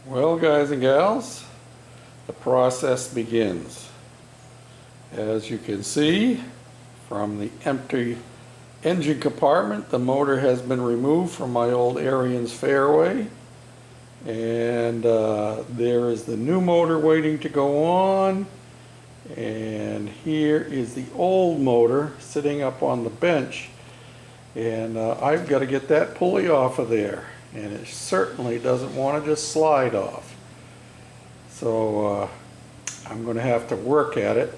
Well, guys and gals, the process begins. As you can see from the empty engine compartment, the motor has been removed from my old Ariens Fairway, and there is the new motor waiting to go on, and here is the old motor sitting up on the bench, and I've got to get that pulley off of there, and it certainly doesn't want to just slide off. So I'm going to have to work at it.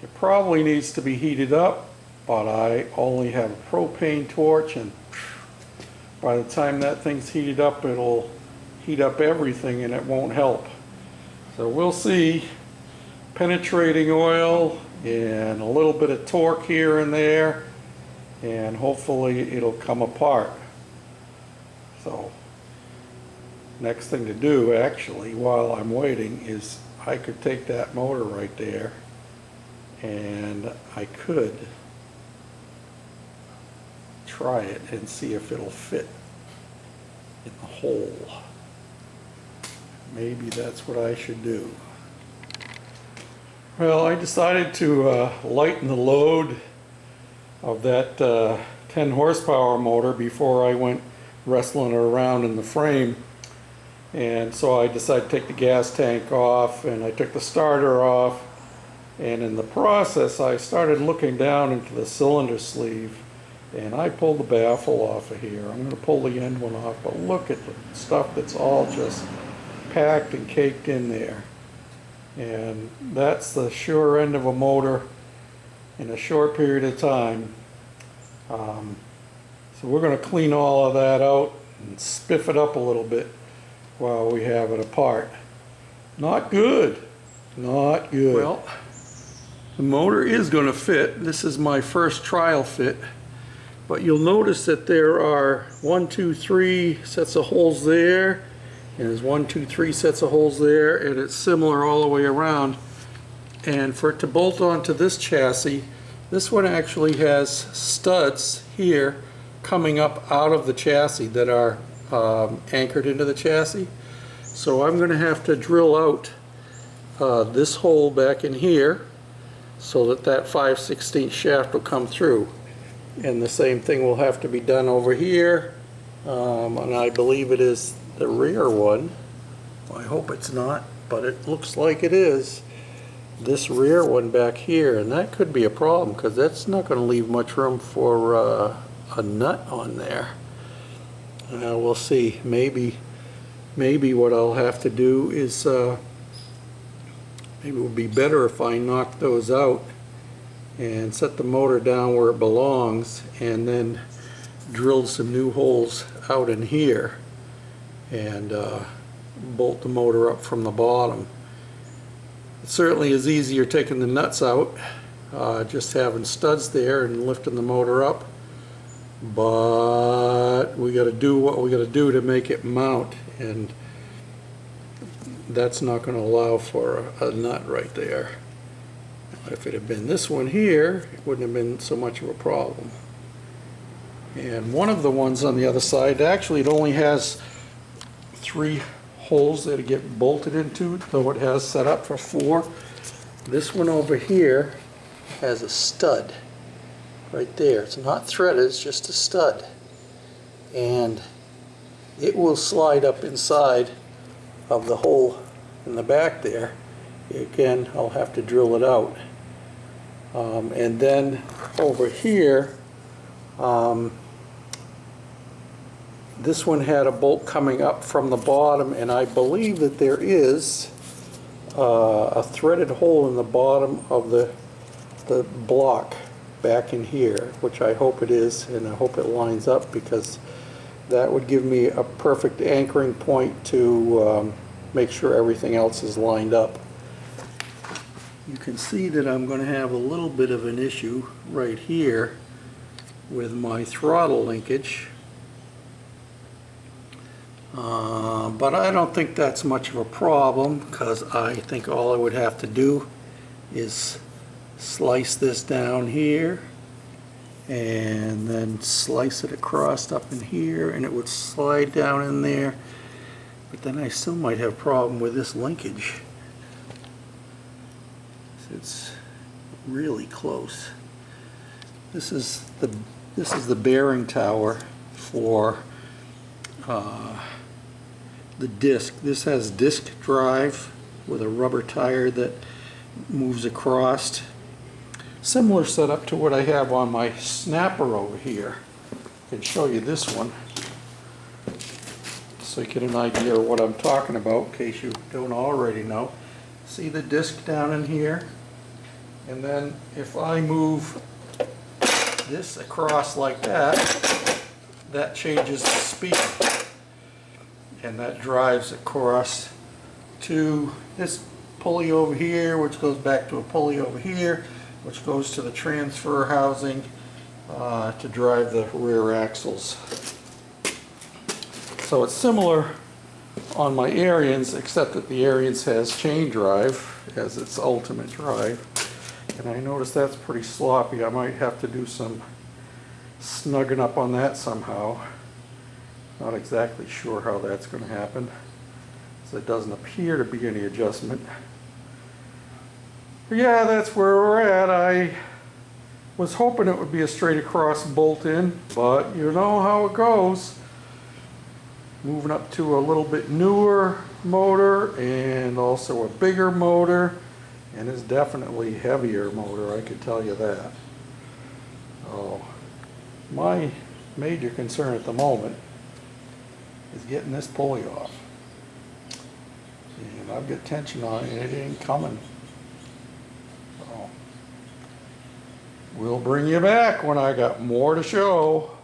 It probably needs to be heated up, but I only have a propane torch, and by the time that thing's heated up, it'll heat up everything and it won't help. So we'll see. Penetrating oil and a little bit of torque here and there, and hopefully it'll come apart. So next thing to do, actually, while I'm waiting, is I could take that motor right there and I could try it and see if it'll fit in the hole. Maybe that's what I should do. Well, I decided to lighten the load of that 10 horsepower motor before I went wrestling it around in the frame. And so I decided to take the gas tank off, and I took the starter off, and in the process I started looking down into the cylinder sleeve, and I pulled the baffle off of here. I'm going to pull the end one off, but look at the stuff that's all just packed and caked in there. And that's the sure end of a motor in a short period of time. So we're going to clean all of that out and spiff it up a little bit while we have it apart. Not good. Not good. Well, the motor is going to fit. This is my first trial fit. But you'll notice that there are 1, 2, 3 sets of holes there. And there's 1, 2, 3 sets of holes there, and it's similar all the way around. And for it to bolt onto this chassis, this one actually has studs here coming up out of the chassis that are anchored into the chassis. So I'm going to have to drill out this hole back in here so that that 5/16 shaft will come through. And the same thing will have to be done over here, and I believe it is the rear one. I hope it's not, but it looks like it is. This rear one back here, and that could be a problem because that's not going to leave much room for a nut on there. We'll see. Maybe what I'll have to do is maybe it would be better if I knock those out and set the motor down where it belongs, and then drilled some new holes out in here and bolt the motor up from the bottom. It certainly is easier taking the nuts out, just having studs there and lifting the motor up, but we got to do what we got to do to make it mount, and that's not going to allow for a nut right there. If it had been this one here, it wouldn't have been so much of a problem. And one of the ones on the other side, actually it only has 3 holes that get bolted into, though it has set up for 4. This one over here has a stud right there. It's not threaded, it's just a stud. And it will slide up inside of the hole in the back there. Again, I'll have to drill it out. And then over here, this one had a bolt coming up from the bottom, and I believe that there is a threaded hole in the bottom of the block back in here, which I hope it is, and I hope it lines up, because that would give me a perfect anchoring point to make sure everything else is lined up. You can see that I'm going to have a little bit of an issue right here with my throttle linkage. But I don't think that's much of a problem, because I think all I would have to do is slice this down here and then slice it across up in here, and it would slide down in there. But then I still might have a problem with this linkage. It's really close. This is the bearing tower for the disc. This has disc drive with a rubber tire that moves across. Similar setup to what I have on my snapper over here. I can show you this one so you get an idea of what I'm talking about in case you don't already know. See the disc down in here? And then if I move this across like that, that changes the speed. And that drives across to this pulley over here, which goes back to a pulley over here, which goes to the transfer housing to drive the rear axles. So it's similar on my Ariens, except that the Ariens has chain drive as its ultimate drive. And I notice that's pretty sloppy. I might have to do some snugging up on that somehow. Not exactly sure how that's going to happen, so it doesn't appear to be any adjustment. But yeah, that's where we're at. I was hoping it would be a straight across bolt-in, but you know how it goes. Moving up to a little bit newer motor and also a bigger motor, and it's definitely heavier motor, I could tell you that. Oh, my major concern at the moment is getting this pulley off. And I've got tension on it and it ain't coming. So we'll bring you back when I got more to show.